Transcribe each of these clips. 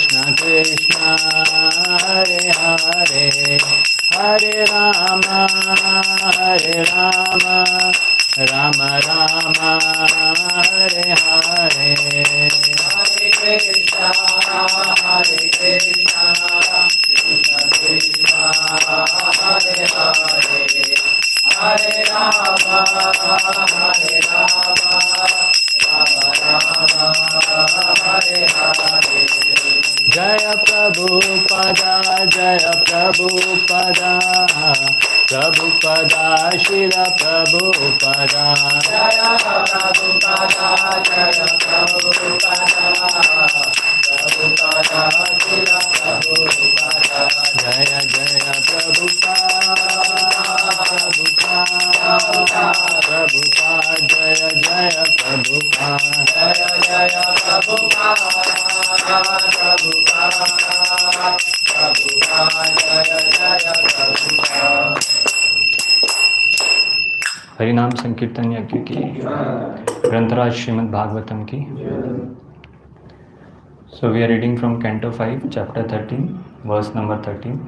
Krishna Krishna Hare Hare Hare Rama Rama Rama Hare Hare Hare Krishna Krishna Krishna Hare Hare Hare Rama Rama Hare Hare Jaya Prabhupada Prabhupada Shila Prabhupada Jaya Prabhupada Prabhupada Shila Prabhupada Jaya Jaya Prabhupada Jaya Jaya Prabhupada Jaya Jaya Prabhupada हरिनाम संकीर्तन यज्ञ की ग्रंथराज श्रीमद् भागवतम की. So we are reading from Canto 5, Chapter 13, verse number 13.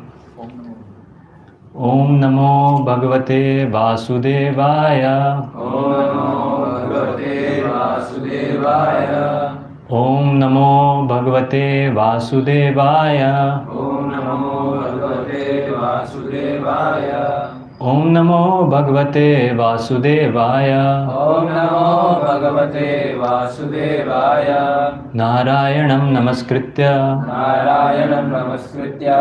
Om Namo Bhagavate Vasudevaya. Om Namo Bhagavate Vasudevaya. Om Namo Bhagavate Vasudevaya. Om Namo Bhagavate Vasudevaya. Om Namo Bhagavate Vasudevaya. Om Namo Bhagavate Vasudevaya. Narayanam Namaskritya. Narayanam Namaskritya.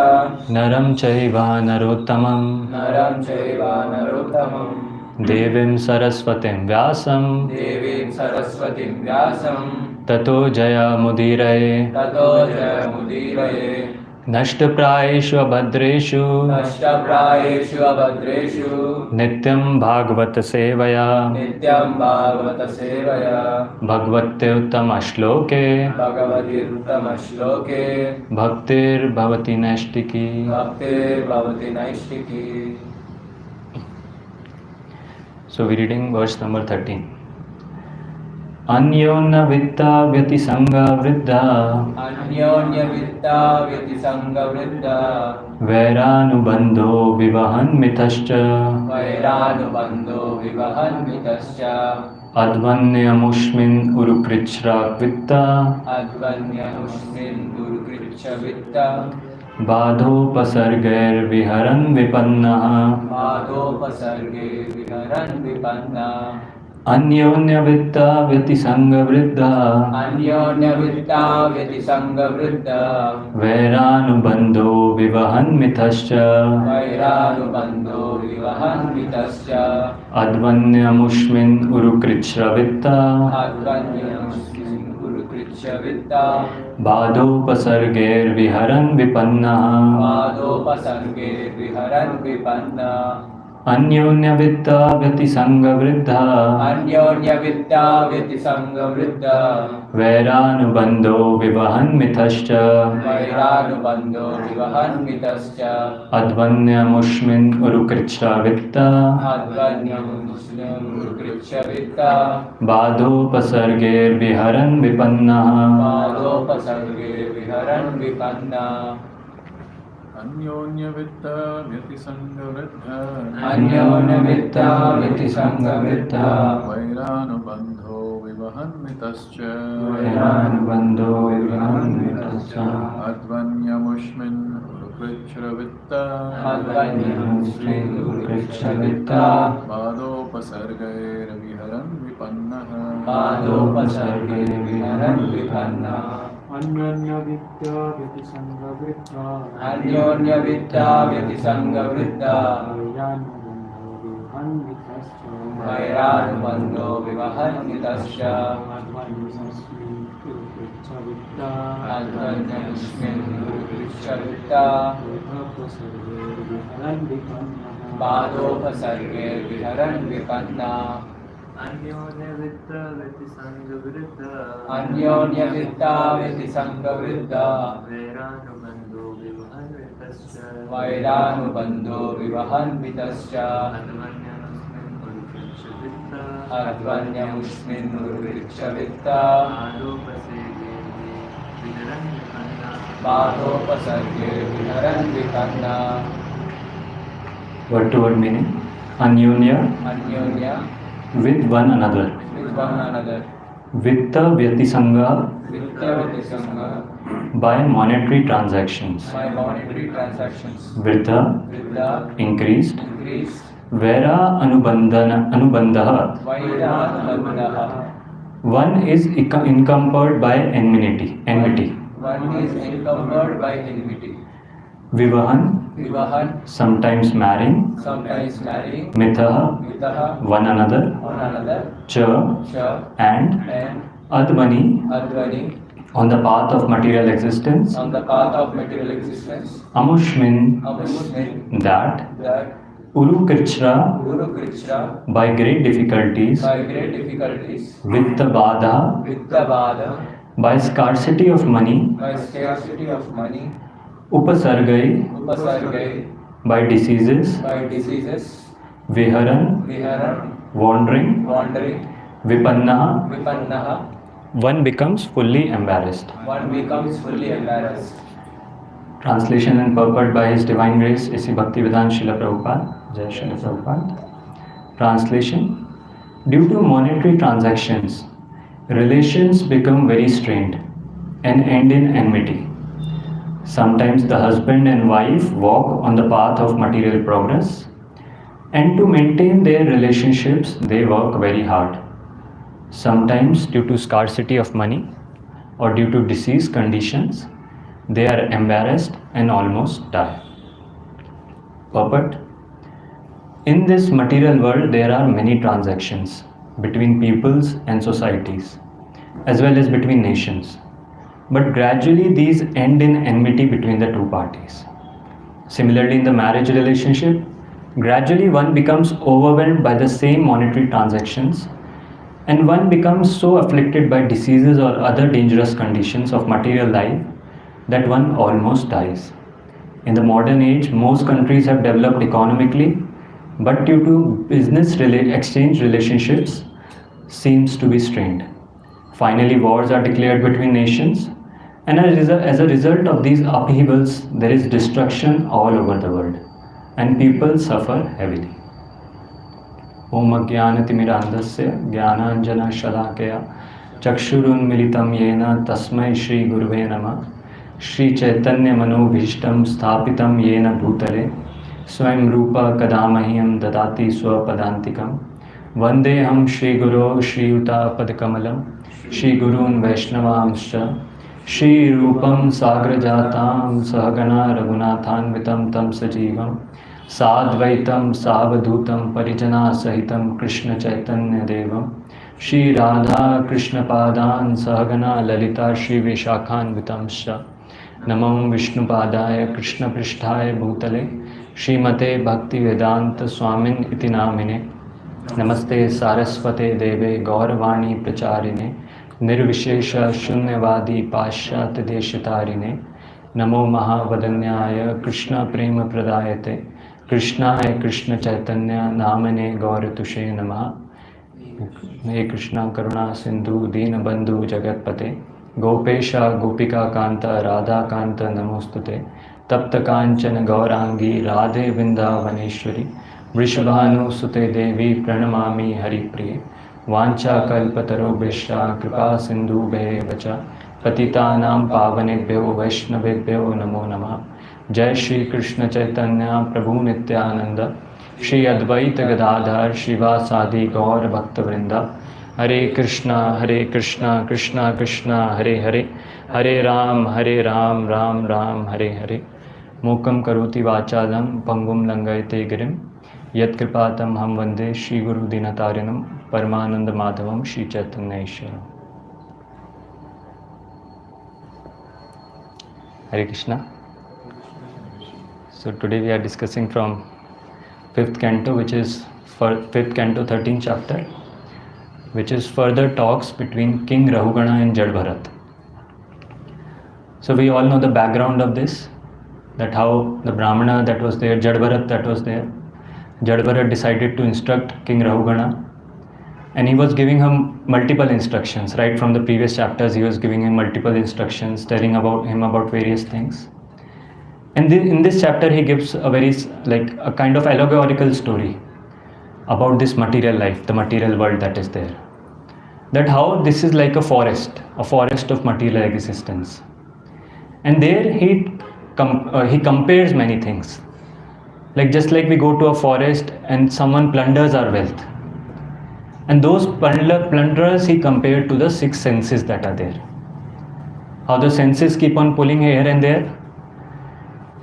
Naram Chaiva Narottamam. Naram Chaiva Narottamam. Devim Saraswatim Vyasam. Devim Saraswatim Vyasam. Tato Jaya Mudiraye. Tato Jaya Mudiraye. Nashtaprayeshu abhadreshu. Nashtaprayeshu abhadreshu. Nityam Bhagavata Sevaya. Nityam Bhagavata Sevaya. Bhagavate Uttama Shloke. Bhagavate Uttama Shloke. Bhaktir Bhavati Naishtiki. Bhaktir Bhavati Naishtiki. So we are reading verse number 13. Anyonya vitta vyati sangha vriddha. Anyonya vitta vyati sangha vriddha. Vairānubandho vivahan mitascha. Vairānubandho vivahan mitascha. Advanyamushmin urukrishra vitta. Advanyamushmin urukrishra vitta. Bādhopasargair viharan vipannaha. Bādhopasargair viharan vipannaha. Anyonya vitta vyati sangha vriddha. Anyonya vitta vyati sangha vriddha. Vairānubandho vivahan mitascha. Vairānubandho vivahan mitascha. Advanyamushmin urukrishra vitta. Advanyamushmin urukrishra vitta. Bādhopasargair viharan vipannaha. Bādhopasargair viharan vipannaha. Anyonya vitta vyati sangha vriddha. Anyonya vitta vyati sangha vriddha. Vairānubandho vivahan mitascha. Vairānubandho vivahan mitascha. Advanyamushmin urukrishra vitta. Advanyamushmin urukrishra vitta. Bādhopasargair viharan vipannaha. Bādhopasargair viharan vipannaha. Anyonya vitta vyati sangha vriddha. Anyonya vitta vyati sangha vriddha. Vairānubandho vivahan mitascha. Vairānubandho vivahan mitascha. Advanyamushmin urukrishra vitta. Advanyamushmin urukrishra vitta. Bādhopasargair viharan vipannaha. Bādhopasargair viharan vipannaha. Anyonya vitta vyati sangha vriddha. Anyonya vitta vyati sangha vriddha. Vairānubandho vivahan mitascha. Advanyamushmin urukrishra vitta. Bādhopasargair viharan vipannaha. Anyonya vitta vyati sangha vriddha. Anyonya vitta vyati sangha vriddha. Vairānubandho vivahan mitascha. Vairānubandho vivahan mitascha. Advanyamushmin urukrishra vitta. पादोपसर्गे विहरन् विपन्ना Word to word meaning. Anyonya अन्योन्य with one another. with one another Vitta Vyatisanga वित्तविधिसंग by monetary transactions. by monetary transactions Vritha Vriddha increased. increased Vera Anubandaha. Vairanubandaha One is encumbered by enmity. one is encumbered by enmity Vivahan Vivahan sometimes marrying. sometimes marrying Mithaha Mitaha one another. one another Cha Cha and and Advani Advani on the path of material existence. on the path of material existence Amushmin Amusmin that that Uru Krichra Guru Krishna by great difficulties. by great difficulties Vitta Bada Vittavada by scarcity of money. by scarcity of money Upasargai Upasargai by diseases. by diseases Viharan Viharan wandering. wandering Vipannaha Vipannaha one becomes fully embarrassed. one becomes fully embarrassed. Translation and purport by His Divine Grace A.C. Bhaktivedanta Srila Prabhupada. Jai Srila Prabhupada. Translation. Due to monetary transactions, relations become very strained and end in enmity. Sometimes the husband and wife walk on the path of material progress, and to maintain their relationships, they work very hard. Sometimes, due to scarcity of money or due to disease conditions, they are embarrassed and almost die. Purport. In this material world, there are many transactions between peoples and societies, as well as between nations. But gradually, these end in enmity between the two parties. Similarly, in the marriage relationship, gradually one becomes overwhelmed by the same monetary transactions, and one becomes so afflicted by diseases or other dangerous conditions of material life that one almost dies. In the modern age, most countries have developed economically, but due to business exchange relationships seems to be strained. Finally, wars are declared between nations, and as a result of these upheavals, there is destruction all over the world, and people suffer heavily. Om Ajnanatimirandhasya Jnananjana Shalakaya Chakshurunmilitam Yena Tasmai Shri Guruve Namah Shri Chaitanya Manobhishtam Sthapitam Yena Bhutale Swayam Rupa Kadamahyam Dadati Swapadantikam Vandeham Shri Guru Shri Yuta Padkamalam Shri Gurun Vaishnavamscha Shri Rupam Sagrajatam Sahagana Raghunathanvitam Tam Sajivam Sadvaitam Savadhutam Parijana Sahitam Krishna Chaitanya Devam Shri Radha Krishna Padan Sahagana Lalita Shri Vishakhan Vitamsha Namam Vishnu Padaya Krishna Pristhaya Bhutale Srimate Bhakti Vedanta Swamin Iti Namine Namaste Saraswate Deve Gauravani Pracharine Nirvishesha Shunyavadi Pashyat Deshitarine Namo Mahavadanyaya Krishna Prema Pradayate Krishna Krishna Chaitanya Namane Gauratushe Namaha He Krishna Karuna Sindhu Dina Bandhu Jagatpate Gopesha Gopika Kanta Radha Kanta Namostute Tapta Kanchana Gaurangi Radhe Vrindavaneshwari Vrishabhanu Sute Devi Pranamami Hari Priye Vancha Kalpataro Bhishta Kripa Sindhu Vacha Patitanam Pavanebhyo Vaishnavebhyo Namo Namah Jai Shri Krishna Chaitanya Prabhu Nityananda Shri Advaita Gadadhar Shivasadi Gaur Bhakta Vrinda Hare Krishna Krishna Krishna Hare Hare Hare Ram Ram Ram Hare Hare Mukam Karoti Vachadam Pangum Langayate Girim Yat Kripatam Ham Vande Shri Guru Dinatarinam Paramananda Madhavam Shri Chaitanya Ishwaram. Hare Krishna. So today we are discussing from 5th canto, which is for 5th canto 13th chapter, which is further talks between King Rahugana and Jad Bharat. So we all know the background of this, that how the Brahmana that was there, Jad Bharat that was there, Jad Bharat decided to instruct King Rahugana, and he was giving him multiple instructions. Right from the previous chapters, he was giving him multiple instructions, telling him about various things. And in this chapter, he gives a very a kind of allegorical story about this material life, the material world that is there. That how this is like a forest of material existence. And there he compares many things. Like just like we go to a forest and someone plunders our wealth. And those plunderers he compared to the 6 senses that are there. How the senses keep on pulling here and there.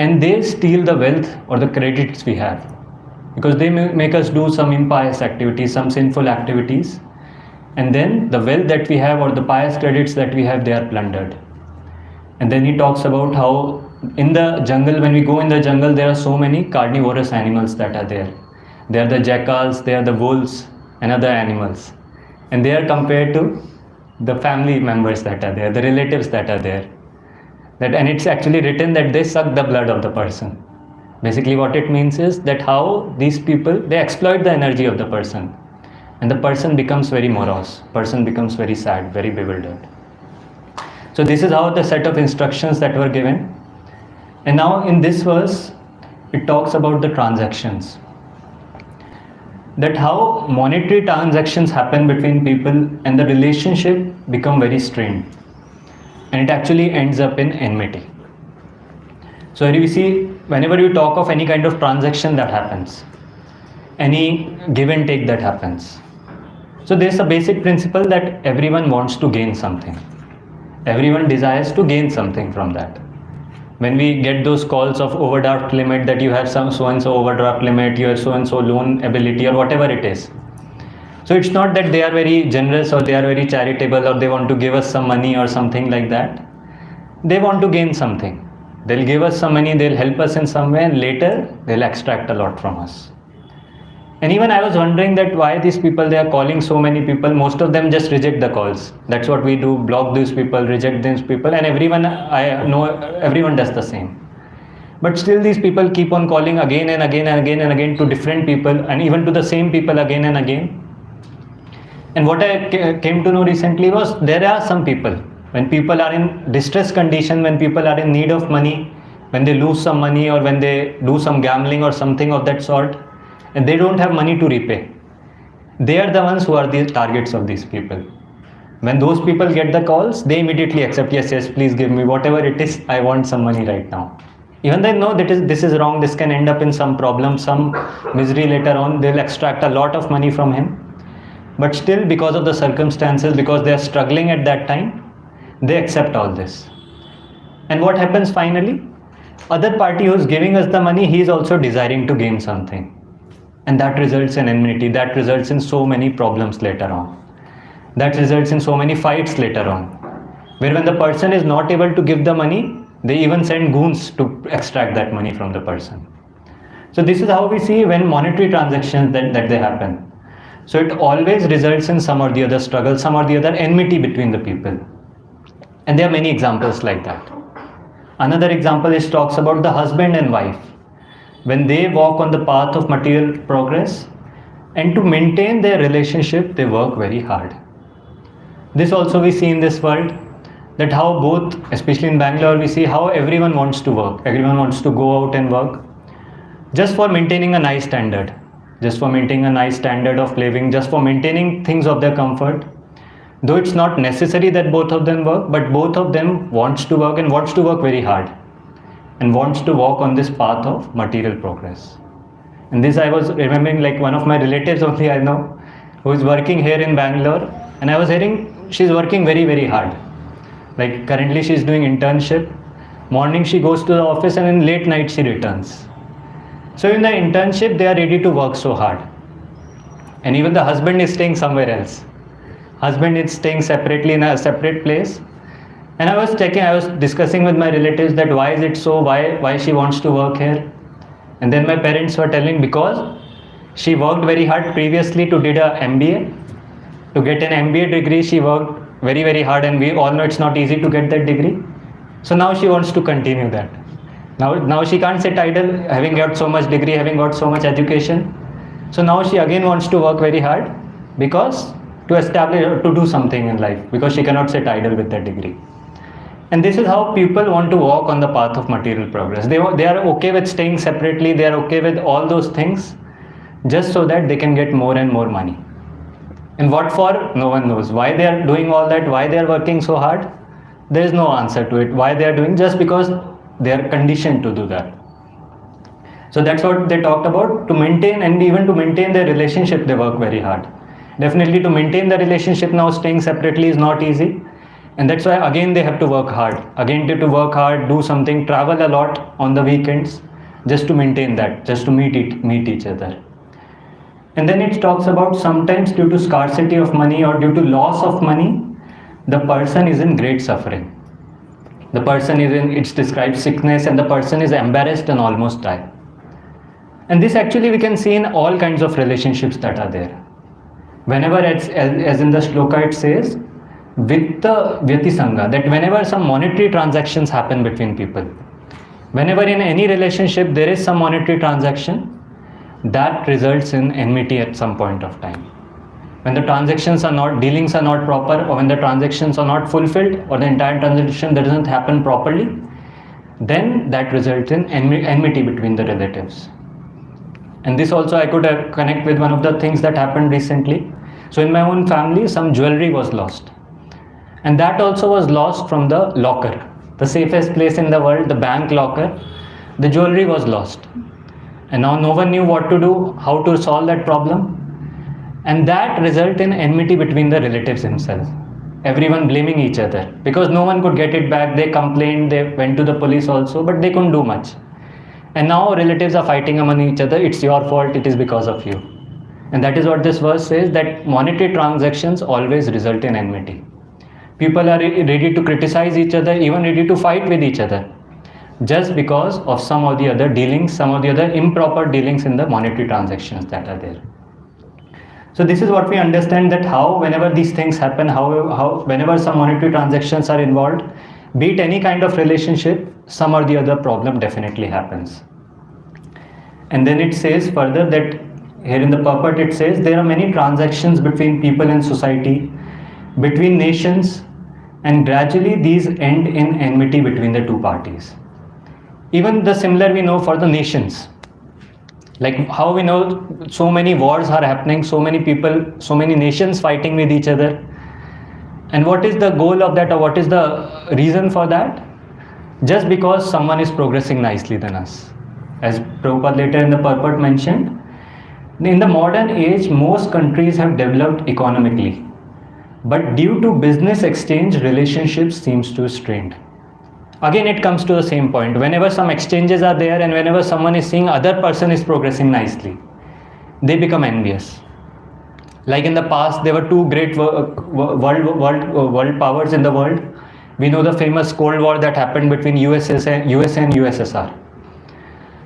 And they steal the wealth or the credits we have. Because they make us do some impious activities, some sinful activities. And then the wealth that we have or the pious credits that we have, they are plundered. And then he talks about how in the jungle, when we go in the jungle, there are so many carnivorous animals that are there. They are the jackals, they are the wolves and other animals. And they are compared to the family members that are there, the relatives that are there. And it's actually written that they suck the blood of the person. Basically what it means is that how these people, they exploit the energy of the person. And the person becomes very morose, person becomes very sad, very bewildered. So this is how the set of instructions that were given. And now in this verse, it talks about the transactions. That how monetary transactions happen between people and the relationship become very strained. And it actually ends up in enmity. So here we see, whenever you talk of any kind of transaction that happens, any give and take that happens. So there's a basic principle that everyone wants to gain something. Everyone desires to gain something from that. When we get those calls of overdraft limit, that you have some so-and-so overdraft limit, you have so-and-so loan ability or whatever it is. So it's not that they are very generous or they are very charitable or they want to give us some money or something like that. They want to gain something. They'll give us some money, they'll help us in some way, and later they'll extract a lot from us. And even I was wondering that why these people, they are calling so many people, most of them just reject the calls. That's what we do, block these people, reject these people, and everyone, I know everyone does the same. But still these people keep on calling again and again and again and again to different people, and even to the same people again and again. And what I came to know recently was there are some people, when people are in distress condition, when people are in need of money, when they lose some money or when they do some gambling or something of that sort, and they don't have money to repay, they are the ones who are the targets of these people. When those people get the calls, they immediately accept, yes, please give me whatever it is, I want some money right now. Even they know that this is wrong, this can end up in some problem, some misery later on, they'll extract a lot of money from him. But still, because of the circumstances, because they are struggling at that time, they accept all this. And what happens finally? Other party who's giving us the money, he is also desiring to gain something. And that results in enmity, that results in so many problems later on. That results in so many fights later on. Where when the person is not able to give the money, they even send goons to extract that money from the person. So this is how we see when monetary transactions that they happen. So it always results in some or the other struggle, some or the other enmity between the people. And there are many examples like that. Another example is talks about the husband and wife. When they walk on the path of material progress, and to maintain their relationship, they work very hard. This also we see in this world, that how both, especially in Bangalore, we see how everyone wants to work. Everyone wants to go out and work just for maintaining a nice standard. Just for maintaining a nice standard of living, just for maintaining things of their comfort. Though it's not necessary that both of them work, but both of them wants to work and wants to work very hard. And wants to walk on this path of material progress. And this I was remembering, like one of my relatives only I know, who is working here in Bangalore, and I was hearing she's working very, very hard. Like currently she's doing internship. Morning she goes to the office and in late night she returns. So in the internship they are ready to work so hard. And even the husband is staying somewhere else. Husband is staying separately in a separate place. And I was discussing with my relatives that why is it so, why she wants to work here. And then my parents were telling because she worked very hard previously to did a MBA. To get an MBA degree, she worked very, very hard, and we all know it's not easy to get that degree. So now she wants to continue that. Now she can't sit idle, having got so much degree, having got so much education. So now she again wants to work very hard because to establish or to do something in life, because she cannot sit idle with that degree. And this is how people want to walk on the path of material progress. They are okay with staying separately, they are okay with all those things, just so that they can get more and more money. And what for? No one knows. Why they are doing all that, why they are working so hard, there is no answer to it. Why they are doing, just because they are conditioned to do that. So that's what they talked about. To maintain, and even to maintain their relationship, they work very hard. Definitely to maintain the relationship now, staying separately is not easy. And that's why again they have to work hard. Again they have to work hard, do something, travel a lot on the weekends, just to maintain that, just to meet each other. And then it talks about sometimes due to scarcity of money or due to loss of money, the person is in great suffering. The person is in, it describes sickness, and the person is embarrassed and almost die. And this actually we can see in all kinds of relationships that are there. Whenever, as in the shloka it says, Vitta Vyati Sangha, that whenever some monetary transactions happen between people, whenever in any relationship there is some monetary transaction, that results in enmity at some point of time. When the transactions are not, dealings are not proper, or when the transactions are not fulfilled, or the entire transaction doesn't happen properly, then that results in enmity between the relatives. And this also I could connect with one of the things that happened recently. So in my own family, some jewelry was lost. And that also was lost from the locker. The safest place in the world, the bank locker, the jewelry was lost. And now no one knew what to do, how to solve that problem. And that resulted in enmity between the relatives themselves. Everyone blaming each other. Because no one could get it back, they complained, they went to the police also, but they couldn't do much. And now relatives are fighting among each other, it's your fault, it is because of you. And that is what this verse says, that monetary transactions always result in enmity. People are ready to criticize each other, even ready to fight with each other, just because of some or the other dealings, some of the other improper dealings in the monetary transactions that are there. So this is what we understand, that how whenever these things happen, how whenever some monetary transactions are involved, be it any kind of relationship, some or the other problem definitely happens. And then it says further that here in the purport it says there are many transactions between people and society, between nations, and gradually these end in enmity between the two parties. Even the similar we know for the nations. Like how we know so many wars are happening, so many people, so many nations fighting with each other. And what is the goal of that, or what is the reason for that? Just because someone is progressing nicely than us. As Prabhupada later in the purport mentioned, in the modern age, most countries have developed economically. But due to business exchange, relationships seems to strained. Again, it comes to the same point. Whenever some exchanges are there and whenever someone is seeing other person is progressing nicely, they become envious. Like in the past, there were two great world powers in the world. We know the famous Cold War that happened between USA and USSR.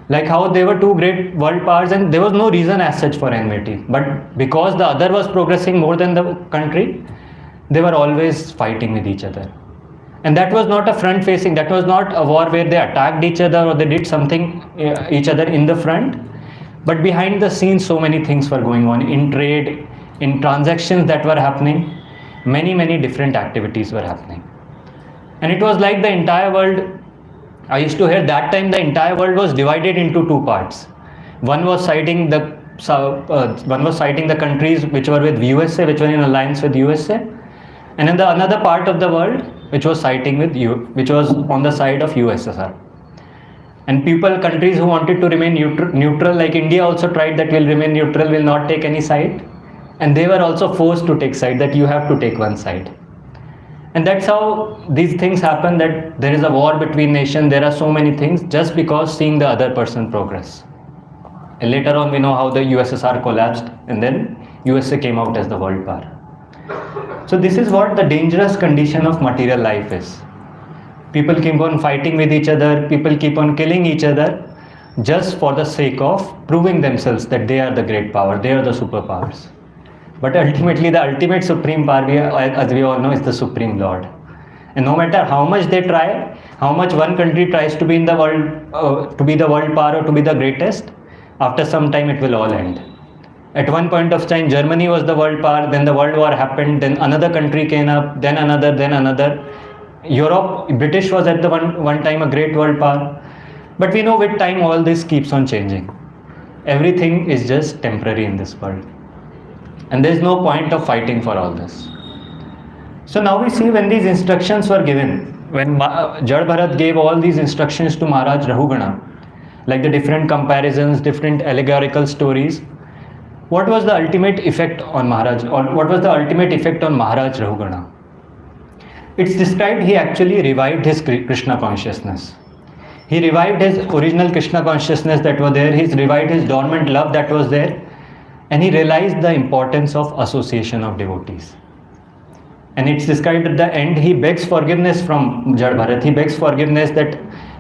Like how they were two great world powers and there was no reason as such for enmity. But because the other was progressing more than the country, they were always fighting with each other. And that was not a front facing, that was not a war where they attacked each other or they did something each other in the front. But behind the scenes, so many things were going on in trade, in transactions that were happening. Many different activities were happening. And it was like the entire world, I used to hear that time the entire world was divided into two parts. One was siding the countries which were with USA, which were in alliance with USA, and then the another part of the world which was siding with which was on the side of USSR. And countries who wanted to remain neutral, like India also tried that will remain neutral, will not take any side, and they were also forced to take side, that you have to take one side. And that's how these things happen, that there is a war between nations, there are so many things just because seeing the other person progress. And later on we know how the USSR collapsed and then USA came out as the world power. So this is what the dangerous condition of material life is. People keep on fighting with each other, people keep on killing each other just for the sake of proving themselves that they are the great power, they are the superpowers. But ultimately the ultimate supreme power, as we all know, is the Supreme Lord. And no matter how much they try, how much one country tries to be in the world, to be the world power or to be the greatest, after some time it will all end. At one point of time, Germany was the world power, then the World War happened, then another country came up, then another, then another. Europe, British was at the one time a great world power. But we know with time all this keeps on changing. Everything is just temporary in this world. And there is no point of fighting for all this. So now we see when these instructions were given, when Jad Bharat gave all these instructions to Maharaj Rahugana, like the different comparisons, different allegorical stories, what was the ultimate effect on Maharaj, or what was the ultimate effect on Maharaj Rahugana? It's described he actually revived his Krishna consciousness. He revived his original Krishna consciousness that was there, he revived his dormant love that was there, and he realized the importance of association of devotees. And it's described at the end, he begs forgiveness from Jad Bharat. He begs forgiveness that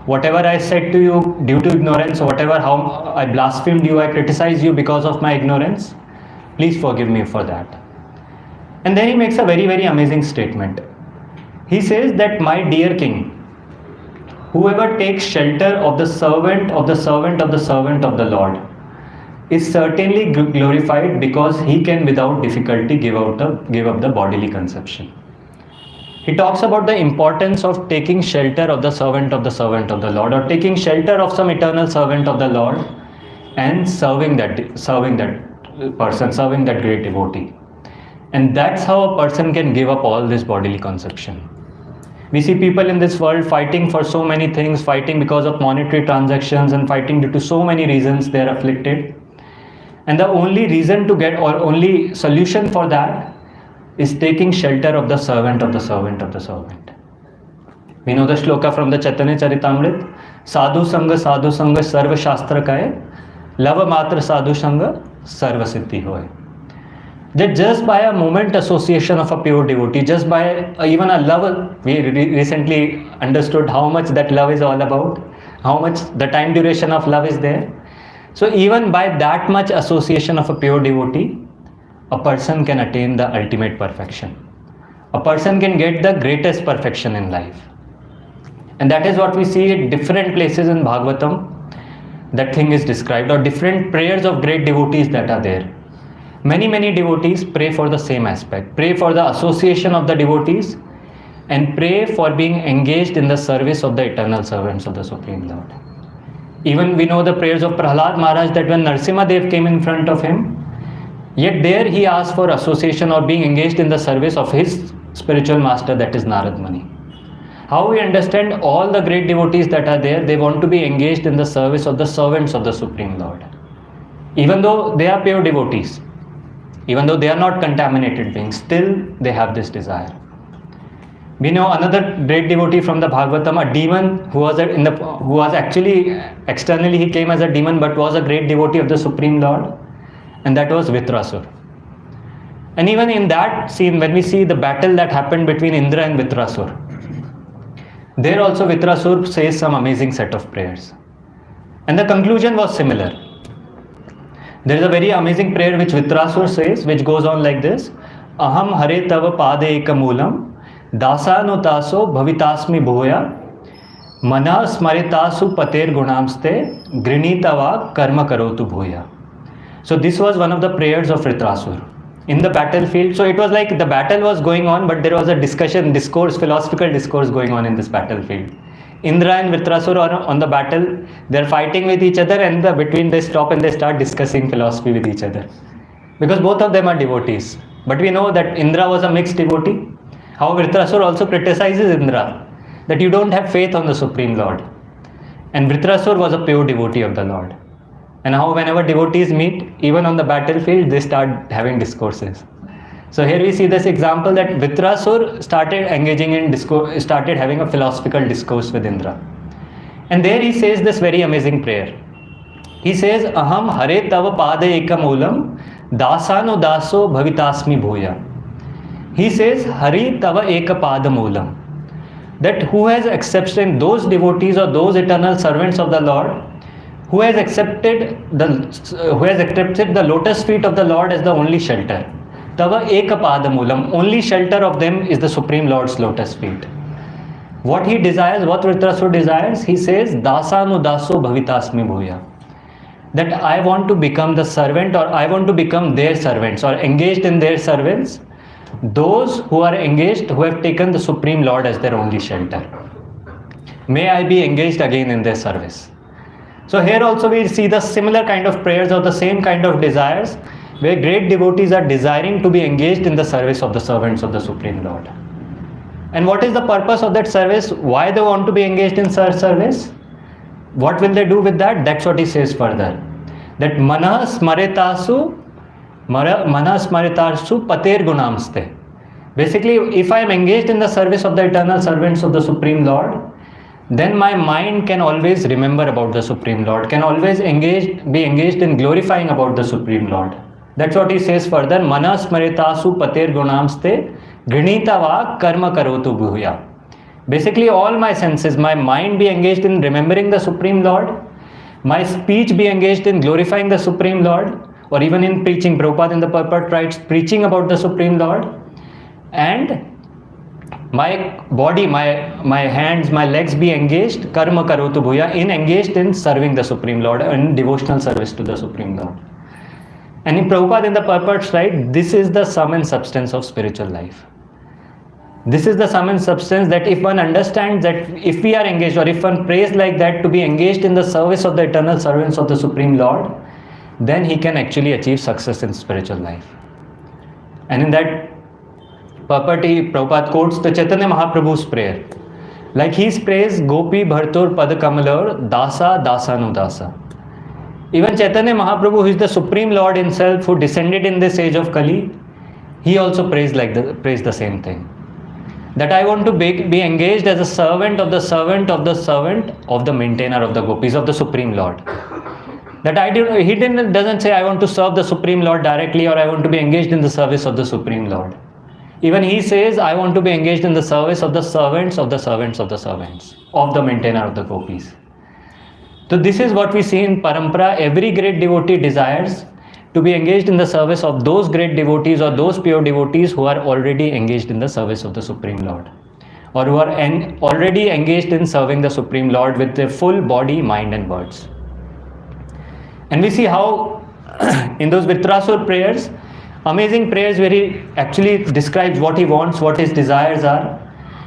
whatever I said to you due to ignorance, whatever how I blasphemed you, I criticized you because of my ignorance, please forgive me for that. And then he makes a very, very amazing statement. He says that, my dear king, whoever takes shelter of the servant of the servant of the servant of the Lord is certainly glorified, because he can without difficulty give up the bodily conception. He talks about the importance of taking shelter of the servant of the Lord, or taking shelter of some eternal servant of the Lord and serving that person, serving that great devotee. And that's how a person can give up all this bodily conception. We see people in this world fighting for so many things, fighting because of monetary transactions and fighting due to so many reasons they are afflicted. And the only reason to get, or only solution for that, is taking shelter of the servant of the servant of the servant. We know the shloka from the Chaitanya Charitamrita, Sadhu Sangha Sarva Shastra Kaye, Lava Matra Sadhu Sangha Sarva Siddhi Hoye. That just by a moment association of a pure devotee, just by even a love, we recently understood how much that love is all about, how much the time duration of love is there. So even by that much association of a pure devotee, a person can attain the ultimate perfection. A person can get the greatest perfection in life. And that is what we see at different places in Bhagavatam. That thing is described, or different prayers of great devotees that are there. Many, many devotees pray for the same aspect, pray for the association of the devotees, and pray for being engaged in the service of the eternal servants of the Supreme Lord. Even we know the prayers of Prahlad Maharaj, that when Narsimha Dev came in front of him, yet there he asked for association or being engaged in the service of his spiritual master, that is Narad Muni. How we understand all the great devotees that are there, they want to be engaged in the service of the servants of the Supreme Lord. Even though they are pure devotees, even though they are not contaminated beings, still they have this desire. We know another great devotee from the Bhagavatam, a demon who was actually externally he came as a demon, but was a great devotee of the Supreme Lord, and that was Vitrasur. And even in that scene, when we see the battle that happened between Indra and Vitrasur, there also Vitrasur says some amazing set of prayers, and the conclusion was similar. There is a very amazing prayer which Vitrasur says, which goes on like this: Aham hare tava pade ekamulam dasanu bhavitasmi bhoya mana smaritasu pater gunamste grinitava karma karotu bhoya. So this was one of the prayers of Vitrasur in the battlefield. So it was like the battle was going on, but there was a philosophical discourse going on in this battlefield. Indra and Vitrasur are on the battle, they're fighting with each other, and between they stop and they start discussing philosophy with each other. Because both of them are devotees. But we know that Indra was a mixed devotee. How Vitrasur also criticizes Indra, that you don't have faith on the Supreme Lord. And Vitrasur was a pure devotee of the Lord. And how whenever devotees meet, even on the battlefield, they start having discourses. So here we see this example that Vitrasur started engaging in discourse, started having a philosophical discourse with Indra. And there he says this very amazing prayer. He says, Aham hare tava pada ekamulam dasano daso bhavitasmi bhoya. He says, Hari tava eka pada moolam. That who has accepted those devotees or those eternal servants of the Lord, who has accepted the lotus feet of the Lord as the only shelter. Tava eka pada moolam. Only shelter of them is the Supreme Lord's lotus feet. What he desires, what Vitrasur desires, he says, Dasanu daso bhavitasmi bhuya. that I want to become the servant, or I want to become their servants, or engaged in their servants, those who are engaged, who have taken the Supreme Lord as their only shelter. May I be engaged again in their service. So here also we see the similar kind of prayers, or the same kind of desires, where great devotees are desiring to be engaged in the service of the servants of the Supreme Lord. And what is the purpose of that service? Why they want to be engaged in service? What will they do with that? That's what he says further. That manah smaritasu pater gunamste. Basically, if I am engaged in the service of the eternal servants of the Supreme Lord, then my mind can always remember about the Supreme Lord, can always be engaged in glorifying about the Supreme Lord. That's what he says further. Manah smaritasu pater gunamste grinitava karma karotu bhuya. Basically, all my senses, my mind be engaged in remembering the Supreme Lord, my speech be engaged in glorifying the Supreme Lord, or even in preaching. Prabhupada in the purport writes, preaching about the Supreme Lord, and my body, my hands, my legs be engaged, karma karotu bhuya, engaged in serving the Supreme Lord, in devotional service to the Supreme Lord. And in Prabhupada in the purports write, this is the sum and substance of spiritual life. This is the sum and substance, that if one understands that if we are engaged, or if one prays like that, to be engaged in the service of the eternal servants of the Supreme Lord, then he can actually achieve success in spiritual life. And in that purport, Prabhupada quotes the Chaitanya Mahaprabhu's prayer. Like he prays, Gopi Bhartur Pada Kamalor Dasa Dasanu Dasa. Even Chaitanya Mahaprabhu, who is the Supreme Lord himself, who descended in this age of Kali, he also prays the same thing. That I want to be engaged as a servant of the servant of the servant of the maintainer of the gopis, of the Supreme Lord. That he doesn't say I want to serve the Supreme Lord directly, or I want to be engaged in the service of the Supreme Lord. Even he says, I want to be engaged in the service of the servants of the servants of the servants, of the maintainer of the gopis. So this is what we see in Parampara. Every great devotee desires to be engaged in the service of those great devotees, or those pure devotees who are already engaged in the service of the Supreme Lord, or who are already engaged in serving the Supreme Lord with their full body, mind and words. And we see how in those Vritrasur prayers, amazing prayers where he actually describes what he wants, what his desires are.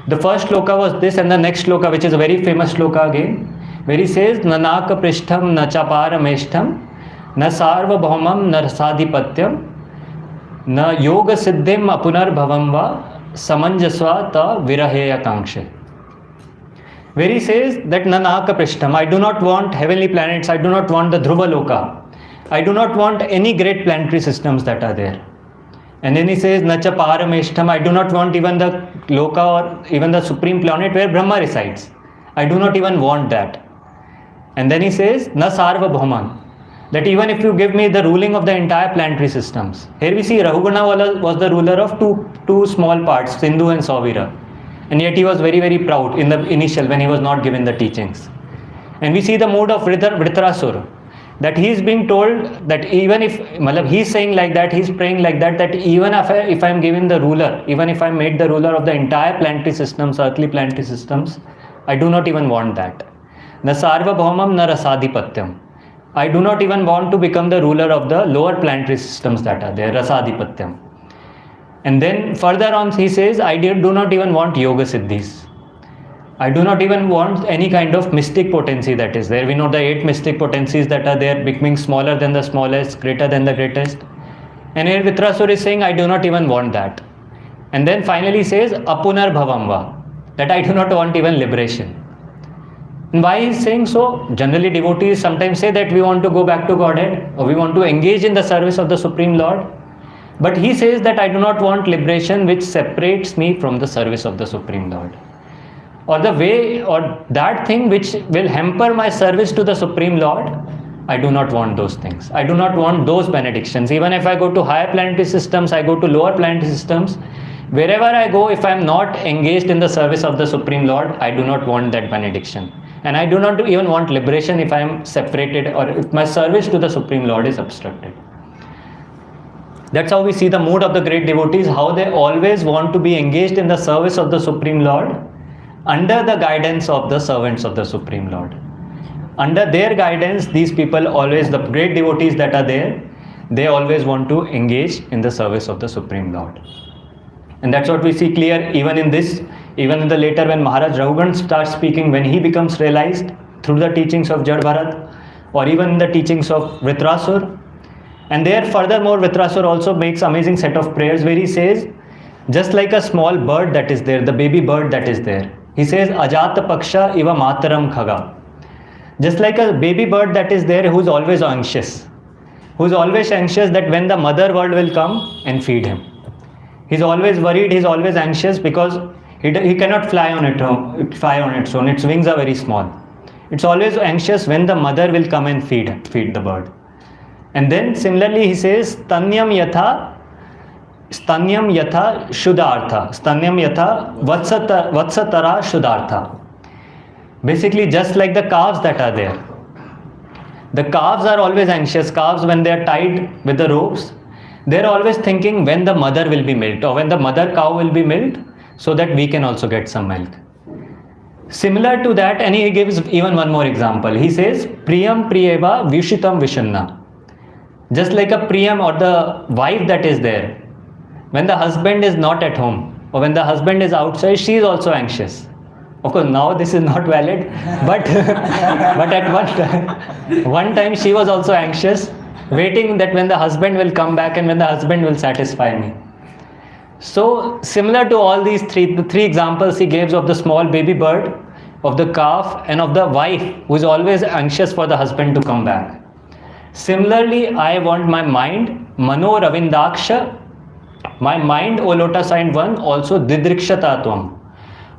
The first shloka was this, and the next shloka, which is a very famous shloka again, where he says, Nanaka prishtham na chaparameshtham na sarvabhaumam na rasadhipatyam na yoga siddhim apunar bhavam va samanjasva ta viraheya kangshe. Where he says that Nanaka prishtham, I do not want heavenly planets, I do not want the Dhruva Loka, I do not want any great planetary systems that are there. And then he says, Nacha parameshtham, I do not want even the Loka, or even the supreme planet where Brahma resides. I do not even want that. And then he says, Na sarvabhauman, that even if you give me the ruling of the entire planetary systems. Here we see Rahugana was the ruler of two small parts, Sindhu and Savira. And yet he was very, very proud in the initial, when he was not given the teachings. And we see the mood of Vritrasur, that he is being told that even if, he's saying like that, he's praying like that, that even if I'm given the ruler, even if I'm made the ruler of the entire planetary systems, earthly planetary systems, I do not even want that. Na sarvabhaumam na rasadhipatyam. I do not even want to become the ruler of the lower planetary systems that are there, rasadhipatyam. And then further on he says, I do not even want yoga siddhis. I do not even want any kind of mystic potency that is there. We know the 8 mystic potencies that are there, becoming smaller than the smallest, greater than the greatest. And here Vritrasur is saying, I do not even want that. And then finally says, apunar bhavamva, that I do not want even liberation. And why is saying so? Generally devotees sometimes say that we want to go back to Godhead, or we want to engage in the service of the Supreme Lord. But he says that I do not want liberation which separates me from the service of the Supreme Lord, or the way, or that thing which will hamper my service to the Supreme Lord. I do not want those things. I do not want those benedictions. Even if I go to higher planetary systems, I go to lower planetary systems, wherever I go, if I am not engaged in the service of the Supreme Lord, I do not want that benediction. And I do not even want liberation if I am separated, or if my service to the Supreme Lord is obstructed. That's how we see the mood of the great devotees, how they always want to be engaged in the service of the Supreme Lord under the guidance of the servants of the Supreme Lord. under their guidance, these people always, the great devotees that are there, they always want to engage in the service of the Supreme Lord. And that's what we see clear even in this, even in the later when Maharaj Raghugan starts speaking, when he becomes realized through the teachings of Jad Bharat, or even in the teachings of Vritrasur. And there furthermore Vritrasur also makes amazing set of prayers where he says, just like a small bird that is there, the baby bird that is there, he says, Ajata Paksha Iva Mataram Khaga. Just like a baby bird that is there who's always anxious, who's always anxious that when the mother bird will come and feed him. He's always worried, he's always anxious because he cannot fly on its own, its wings are very small. It's always anxious when the mother will come and feed the bird. And then similarly he says, Stanyam yatha shuddhartha, Stanyam yatha vatsatara shuddhartha. Basically just like the calves that are there. The calves are always anxious. Calves, when they are tied with the ropes, they're always thinking when the mother will be milked or when the mother cow will be milked so that we can also get some milk. Similar to that, and he gives even one more example. He says, Priyam Priyeva Vishitam Vishanna. Just like a Priyam or the wife that is there, when the husband is not at home or when the husband is outside, she is also anxious. Of course, now this is not valid, but at one time she was also anxious, waiting that when the husband will come back and when the husband will satisfy me. So similar to all these the three examples he gives of the small baby bird, of the calf, and of the wife who is always anxious for the husband to come back. Similarly, I want my mind, Mano Ravindaksha, my mind, O lotus-eyed one, also Didrikshata Tvam,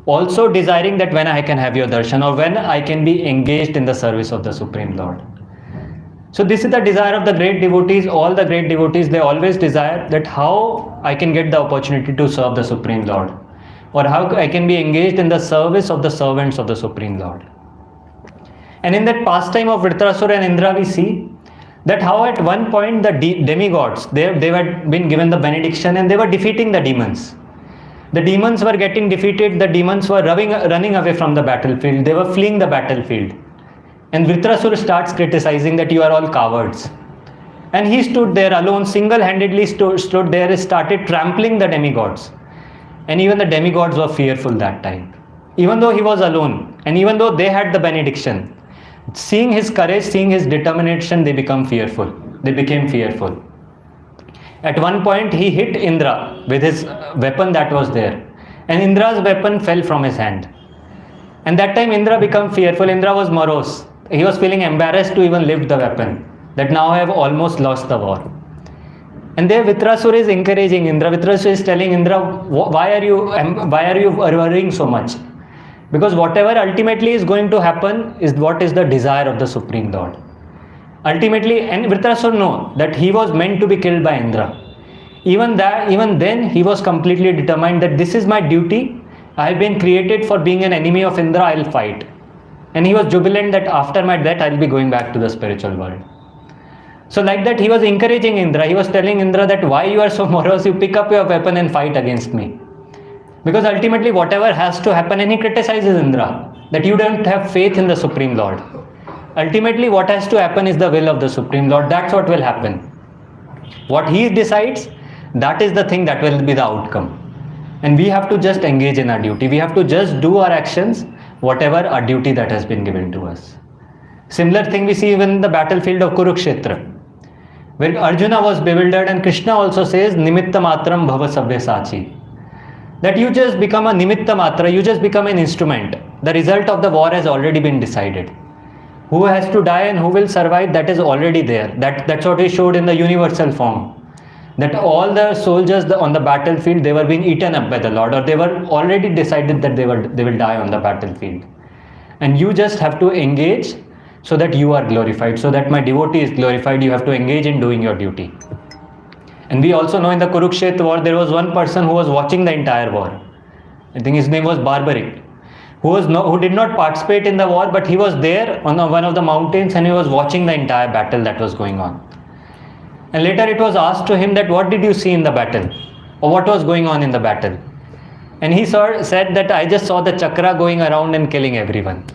also desiring that when I can have your darshan or when I can be engaged in the service of the Supreme Lord. So this is the desire of the great devotees. All the great devotees, they always desire that how I can get the opportunity to serve the Supreme Lord, or how I can be engaged in the service of the servants of the Supreme Lord. And in that pastime of Vritrasura and Indra, we see that how at one point the demigods, they had been given the benediction and they were defeating the demons. The demons were getting defeated, the demons were running away from the battlefield, they were fleeing the battlefield. And Vritrasura starts criticizing that you are all cowards. And he stood there alone, single-handedly stood there and started trampling the demigods. And even the demigods were fearful that time. Even though he was alone, and even though they had the benediction, seeing his courage, seeing his determination, they became fearful. At one point, he hit Indra with his weapon that was there. And Indra's weapon fell from his hand. And that time Indra became fearful. Indra was morose. He was feeling embarrassed to even lift the weapon. That now I have almost lost the war. And there Vritrasura is encouraging Indra. Vritrasura is telling Indra, why are you worrying so much? Because whatever ultimately is going to happen is what is the desire of the Supreme Lord. Ultimately, and Vritrasura knows that he was meant to be killed by Indra. Even then, he was completely determined that this is my duty. I have been created for being an enemy of Indra, I will fight. And he was jubilant that after my death, I will be going back to the spiritual world. So like that, he was encouraging Indra. He was telling Indra that why you are so morose, you pick up your weapon and fight against me. Because ultimately, whatever has to happen, and he criticizes Indra, that you don't have faith in the Supreme Lord. Ultimately, what has to happen is the will of the Supreme Lord. That's what will happen. What he decides, that is the thing that will be the outcome. And we have to just engage in our duty. We have to just do our actions, whatever our duty that has been given to us. Similar thing we see even in the battlefield of Kurukshetra, where Arjuna was bewildered, and Krishna also says, Nimitta matram bhava sabyasachi. That you just become a nimitta matra, you just become an instrument. The result of the war has already been decided. Who has to die and who will survive, that is already there. That's what we showed in the universal form. That all the soldiers on the battlefield, they were being eaten up by the Lord, or they were already decided that they will die on the battlefield. And you just have to engage so that you are glorified, so that my devotee is glorified. You have to engage in doing your duty. And we also know in the Kurukshetra war, there was one person who was watching the entire war. I think his name was Barbaric, who did not participate in the war, but he was there on one of the mountains and he was watching the entire battle that was going on. And later it was asked to him that what did you see in the battle, or what was going on in the battle? And he said that I just saw the chakra going around and killing everyone.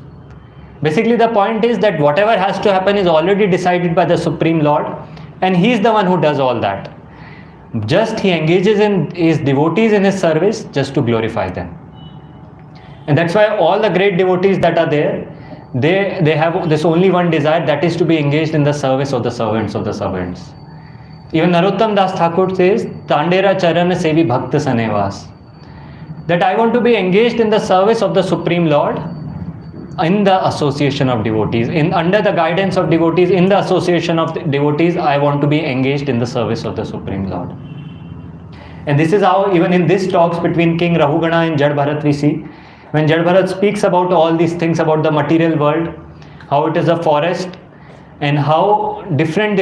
Basically, the point is that whatever has to happen is already decided by the Supreme Lord, and He is the one who does all that. Just He engages in His devotees in His service just to glorify them. And that's why all the great devotees that are there, they have this only one desire, that is to be engaged in the service of the servants of the servants. Even Narottam Das Thakur says, Tandera Charan Sevi Bhakta Sanevas. That I want to be engaged in the service of the Supreme Lord, in the association of devotees, under the guidance of devotees, in the association of devotees, I want to be engaged in the service of the Supreme Lord. And this is how even in this talks between King Rahugana and Jad Bharat we see, when Jad Bharat speaks about all these things about the material world, how it is a forest, and how different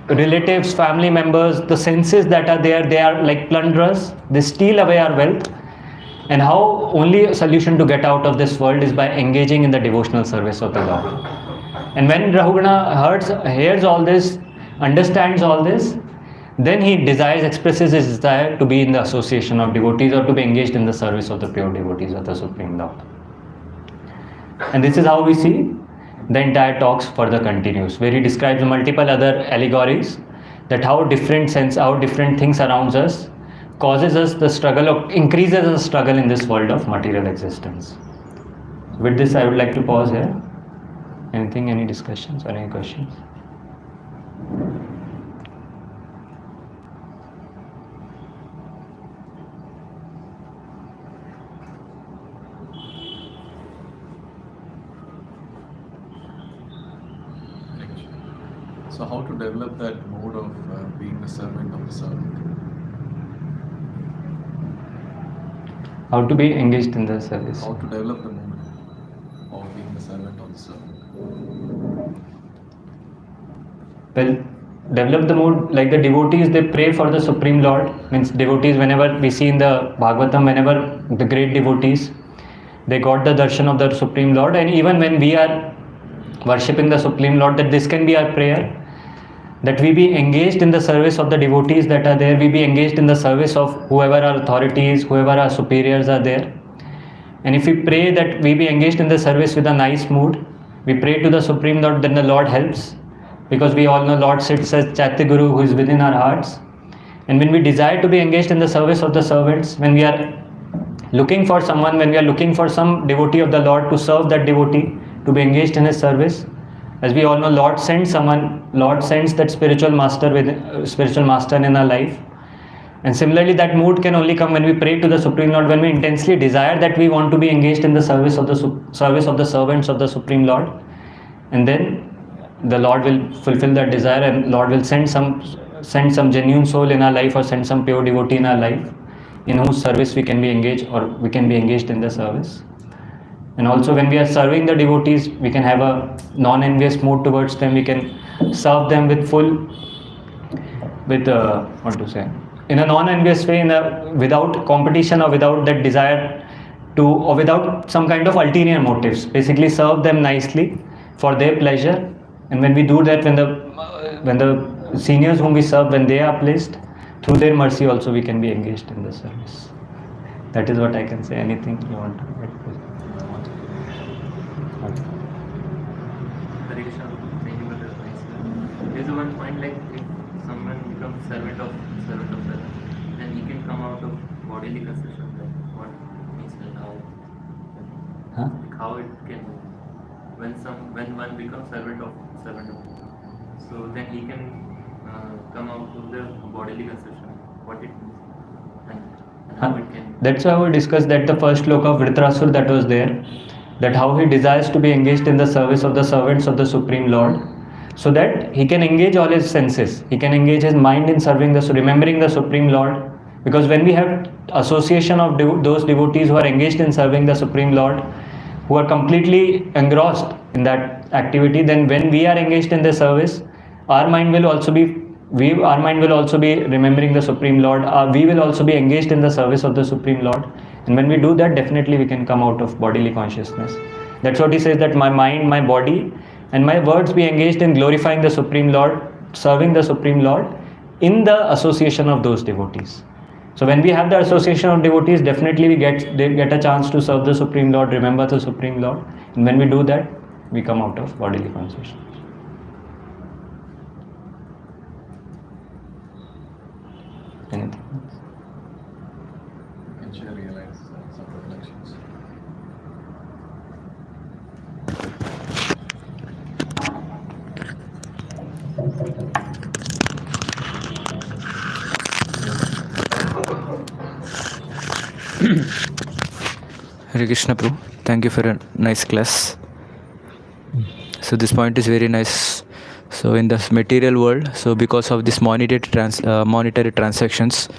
relatives, family members, the senses that are there, they are like plunderers, they steal away our wealth, and how only a solution to get out of this world is by engaging in the devotional service of the Lord. And when Rahugana hears all this, understands all this, then he expresses his desire to be in the association of devotees or to be engaged in the service of the pure devotees of the Supreme Lord. And this is how we see the entire talks further continues, where he describes multiple other allegories, that how different things around us causes us the struggle, or increases the struggle in this world of material existence. With this, I would like to pause here. Any discussions or any questions? So how to develop that mode of being the servant of the servant? How to be engaged in the service? How to develop the mode of being the servant of the servant? Well, develop the mode like the devotees, they pray for the Supreme Lord. Means devotees, whenever we see in the Bhagavatam, whenever the great devotees, they got the darshan of the Supreme Lord, and even when we are worshipping the Supreme Lord, that this can be our prayer, that we be engaged in the service of the devotees that are there, we be engaged in the service of whoever our authorities, whoever our superiors are there. And if we pray that we be engaged in the service with a nice mood, we pray to the Supreme Lord, then the Lord helps, because we all know Lord sits as Chaitya who is within our hearts. And when we desire to be engaged in the service of the servants, when we are looking for someone, when we are looking for some devotee of the Lord to serve that devotee, to be engaged in his service, as we all know, Lord sends that spiritual master in our life. And similarly, that mood can only come when we pray to the Supreme Lord, when we intensely desire that we want to be engaged in the service of the servants of the Supreme Lord. And then the Lord will fulfill that desire, and Lord will send some genuine soul in our life, or send some pure devotee in our life, in whose service we can be engaged, or we can be engaged in the service. And also when we are serving the devotees, we can have a non-envious mood towards them. We can serve them in a non-envious way, without competition, or without that desire to, or without some kind of ulterior motives. Basically serve them nicely for their pleasure. And when we do that, when the seniors whom we serve, when they are pleased, through their mercy also we can be engaged in the service. That is what I can say. Anything you want to add? There's one point, like if someone becomes servant of servant, then he can come out of bodily conception. Like what means, how it can, when one becomes servant of, so then he can come out of the bodily conception. What it means and how it can. That's why we discussed that the first sloka of Vritrasur that was there, that how he desires to be engaged in the service of the servants of the Supreme Lord, so that he can engage all his senses, he can engage his mind in remembering the Supreme Lord. Because when we have association of those devotees who are engaged in serving the Supreme Lord, who are completely engrossed in that activity, then when we are engaged in the service, our mind will also be remembering the Supreme Lord. We will also be engaged in the service of the Supreme Lord. And when we do that, definitely we can come out of bodily consciousness. That's what he says, that my mind, my body, and my words be engaged in glorifying the Supreme Lord, serving the Supreme Lord in the association of those devotees. So when we have the association of devotees, definitely we get a chance to serve the Supreme Lord, remember the Supreme Lord. And when we do that, we come out of bodily consciousness. Anything else? Can share realize some reflections. Hare Krishna Prabhu, thank you for a nice class. So this point is very nice. So in this material world, so because of this monetary transactions,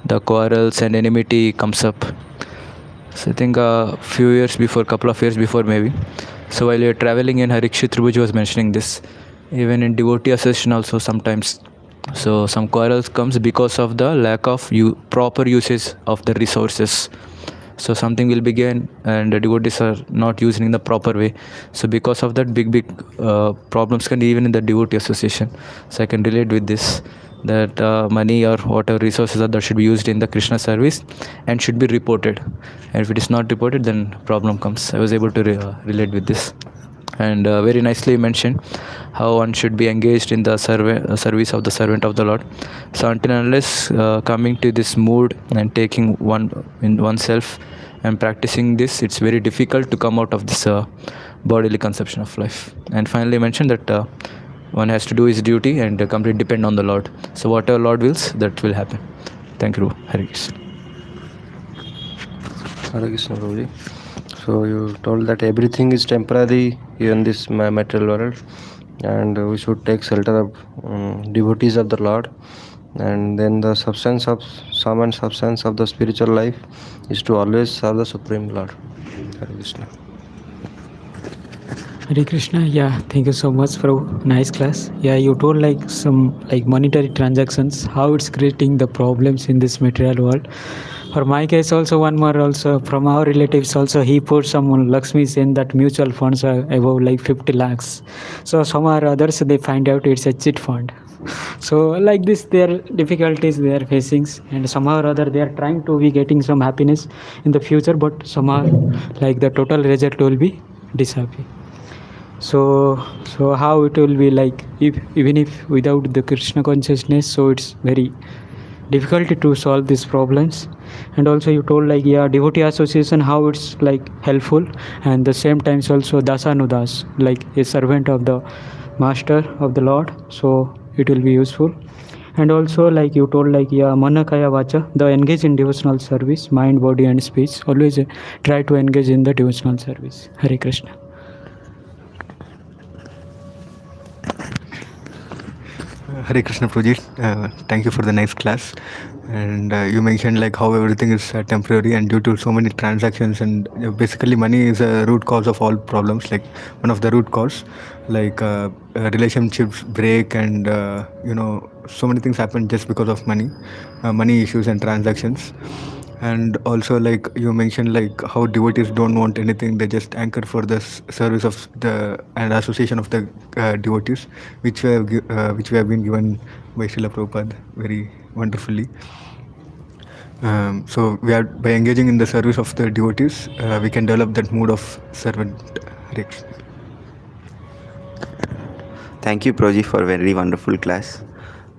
the quarrels and enmity comes up. So I think a few years before, couple of years before maybe. So while you're traveling in Harikshit, Prabhuji was mentioning this. Even in devotee association also sometimes. So some quarrels comes because of the lack of proper usage of the resources. So something will begin and the devotees are not using in the proper way. So because of that, big problems can even in the devotee association. So I can relate with this, that money or whatever resources are that should be used in the Krishna service and should be reported. And if it is not reported, then problem comes. I was able to relate with this. And very nicely mentioned how one should be engaged in the service of the servant of the Lord. So until and unless coming to this mood and taking one in oneself and practicing this, it's very difficult to come out of this bodily conception of life. And finally mentioned that one has to do his duty and completely depend on the Lord. So whatever Lord wills, that will happen. Thank you, Hare Krishna. Hare Krishna Prabhuji. So you told that everything is temporary in this material world, and we should take shelter of devotees of the Lord. And then the substance of substance of the spiritual life is to always serve the Supreme Lord. Hare Krishna. Hare Krishna. Yeah, thank you so much for nice class. Yeah, you told like some like monetary transactions, how it's creating the problems in this material world. For my case also, one more also from our relatives also, he put some Lakshmi in that mutual funds are above like 50 lakhs. So some or others, they find out it's a cheat fund. So like this, their difficulties they are facing, and somehow or other they are trying to be getting some happiness in the future, but somehow like the total result will be disappear. So how it will be like even if without the Krishna consciousness, so it's very difficult to solve these problems. And also you told like devotee association, how it's like helpful, and the same times also dasanudas, like a servant of the master of the Lord, so it will be useful. And also like you told like manakaya vacha, the engage in devotional service, mind, body and speech, always try to engage in the devotional service. Hare Krishna. Hare Krishna Prabhuji, thank you for the nice class. And you mentioned like how everything is temporary and due to so many transactions, and basically money is a root cause of all problems, like one of the root cause, like relationships break, and so many things happen just because of money issues and transactions. And also like you mentioned like how devotees don't want anything, they just anchor for the service of the and association of the devotees, which we have been given by Srila Prabhupada very wonderfully. So we are, by engaging in the service of the devotees, we can develop that mood of servant. Thank you, Prabhuji, for a very wonderful class.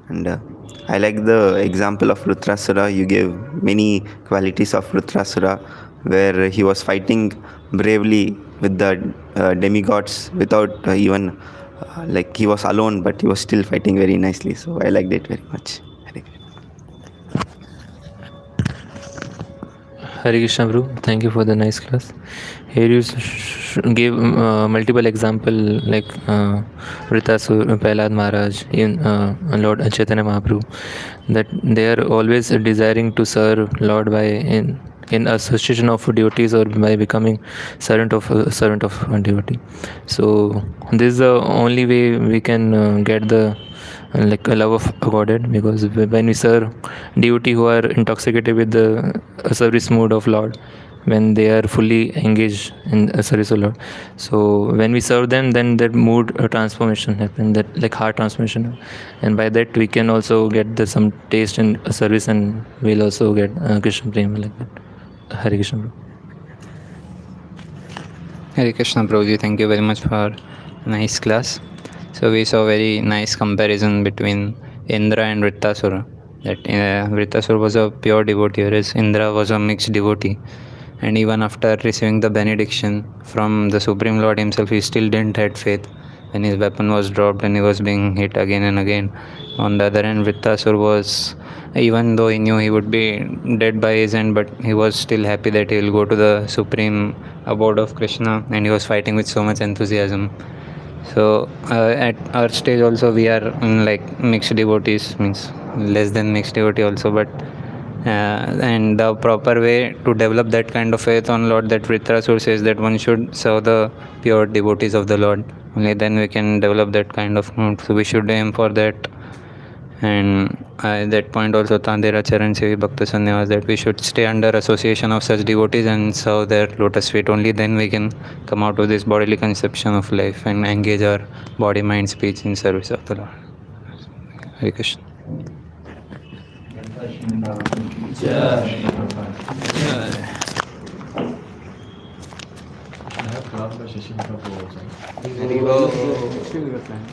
And I like the example of Rudrasura. You gave many qualities of Rudrasura, where he was fighting bravely with the demigods without even, like he was alone, but he was still fighting very nicely. So I liked it very much. Hare Krishna Prabhu, thank you for the nice class. Here you gave multiple example like Vritasur, Prahlad Maharaj, even Lord Chaitanya Mahaprabhu, that they are always desiring to serve Lord by in association of devotees or by becoming servant of a devotee. So this is the only way we can get the like a love of Godhead, because when we serve devotee who are intoxicated with the service mood of Lord, when they are fully engaged in a service of Lord, so when we serve them, then that mood transformation happen, that like heart transformation, and by that we can also get some taste in a service, and we'll also get Krishna Prema like that. Hare Krishna. Hare Krishna Prabhuji, thank you very much for nice class. So we saw very nice comparison between Indra and Vrittasura. That Vrittasura was a pure devotee, whereas Indra was a mixed devotee. And even after receiving the benediction from the Supreme Lord himself, he still didn't have faith when his weapon was dropped and he was being hit again and again. On the other hand, Vrittasura was, even though he knew he would be dead by his end, but he was still happy that he will go to the supreme abode of Krishna, and he was fighting with so much enthusiasm. So at our stage also we are like mixed devotees, means less than mixed devotee also, but and the proper way to develop that kind of faith on Lord, that Vritrasur says that one should serve the pure devotees of the Lord. Only then we can develop that kind of mood. So we should aim for that. And at that point also Tandera Charan Sevi Bhakta Sanya was that we should stay under association of such devotees and serve their lotus feet. Only then we can come out of this bodily conception of life and engage our body, mind, speech in service of the Lord. Hare Krishna. I have class by Shashin Kapoor also.